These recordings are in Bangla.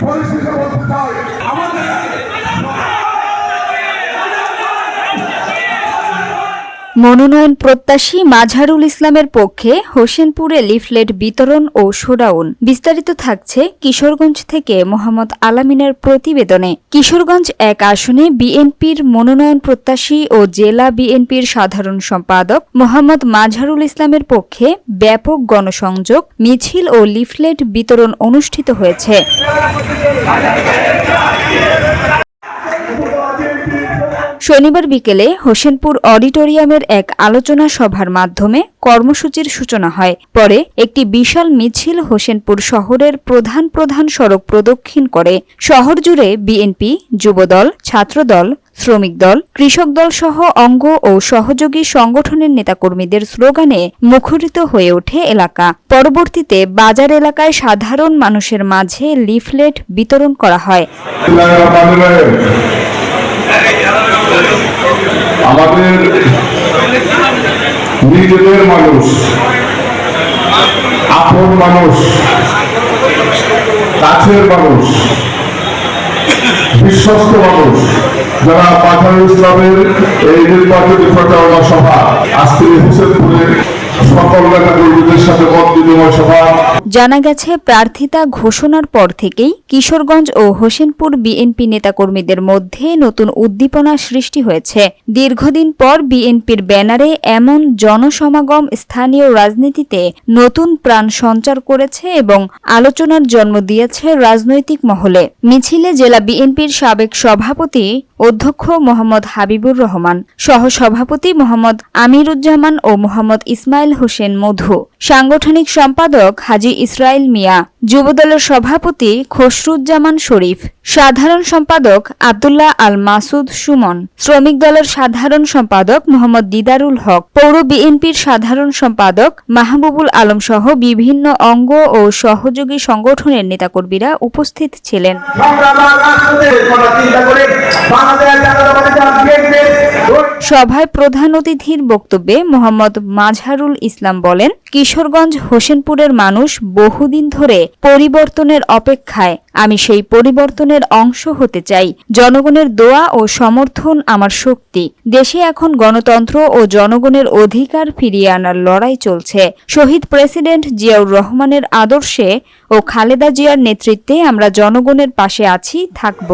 পরিস্থিতি বলতে চাই আমাদের মনোনয়ন প্রত্যাশী মাজহারুল ইসলামের পক্ষে হোসেনপুরে লিফলেট বিতরণ ও শোডাউন। বিস্তারিত থাকছে কিশোরগঞ্জ থেকে মোহাম্মদ আলামিনের প্রতিবেদনে। কিশোরগঞ্জ ১ আসনে বিএনপির মনোনয়ন প্রত্যাশী ও জেলা বিএনপির সাধারণ সম্পাদক মোহাম্মদ মাজহারুল ইসলামের পক্ষে ব্যাপক গণসংযোগ, মিছিল ও লিফলেট বিতরণ অনুষ্ঠিত হয়েছে। শনিবার বিকেলে হোসেনপুর অডিটোরিয়ামের এক আলোচনা সভার মাধ্যমে কর্মসূচির সূচনা হয়। পরে একটি বিশাল মিছিল হোসেনপুর শহরের প্রধান প্রধান সড়ক প্রদক্ষিণ করে। শহর জুড়ে বিএনপি, যুবদল, ছাত্রদল, শ্রমিক দল, কৃষক দল সহ অঙ্গ ও সহযোগী সংগঠনের নেতাকর্মীদের স্লোগানে মুখরিত হয়ে ওঠে এলাকা। পরবর্তীতে বাজার এলাকায় সাধারণ মানুষের মাঝে লিফলেট বিতরণ করা হয়। আমাদের নিজেদের মানুষ, আপন মানুষ, কাছের মানুষ, বিশ্বস্ত মানুষ যারা মাজহারুল ইসলামের এই নির্বাচনী প্রচারণা সভা আজকে হোসেনপুরে সকল নেতাকর্মীদের সাথে মত বিনিময় সভা। জানা গেছে, প্রার্থিতা ঘোষণার পর থেকেই কিশোরগঞ্জ ও হোসেনপুর বিএনপি নেতাকর্মীদের মধ্যে নতুন উদ্দীপনা সৃষ্টি হয়েছে। দীর্ঘদিন পর বিএনপির ব্যানারে এমন জনসমাগম স্থানীয় রাজনীতিতে নতুন প্রাণ সঞ্চার করেছে এবং আলোচনার জন্ম দিয়েছে রাজনৈতিক মহলে। মিছিলে জেলা বিএনপির সাবেক সভাপতি অধ্যক্ষ মোহাম্মদ হাবিবুর রহমান, সহসভাপতি মোহাম্মদ আমিরুজ্জামান ও মোহাম্মদ ইসমাইল হোসেন মধু, সাংগঠনিক সম্পাদক হাজী ইসরাইল মিয়া, যুবদলের সভাপতি খসরুজ্জামান শরীফ, সাধারণ সম্পাদক আব্দুল্লাহ আল মাসুদ সুমন, শ্রমিক দলের সাধারণ সম্পাদক মোহাম্মদ দিদারুল হক, পৌর বিএনপির সাধারণ সম্পাদক মাহবুবুল আলম সহ বিভিন্ন অঙ্গ ও সহযোগী সংগঠনের নেতাকর্মীরা উপস্থিত ছিলেন। সভায় প্রধান অতিথির বক্তব্যে মোহাম্মদ মাজহারুল ইসলাম বলেন, কিশোরগঞ্জ হোসেনপুরের মানুষ বহুদিন ধরে পরিবর্তনের অপেক্ষায়। আমি সেই পরিবর্তনের অংশ হতে চাই। জনগণের দোয়া ও সমর্থন আমার শক্তি। দেশে এখন গণতন্ত্র ও জনগণের অধিকার ফিরিয়ে আনার লড়াই চলছে। শহীদ প্রেসিডেন্ট জিয়াউর রহমানের আদর্শে ও খালেদা জিয়ার নেতৃত্বে আমরা জনগণের পাশে আছি, থাকব।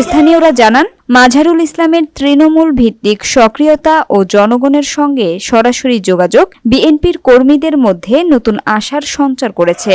স্থানীয়রা জানান, মাজহারুল ইসলামের তৃণমূল ভিত্তিক সক্রিয়তা ও জনগণের সঙ্গে সরাসরি যোগাযোগ বিএনপির কর্মীদের মধ্যে নতুন আশার সঞ্চার করেছে।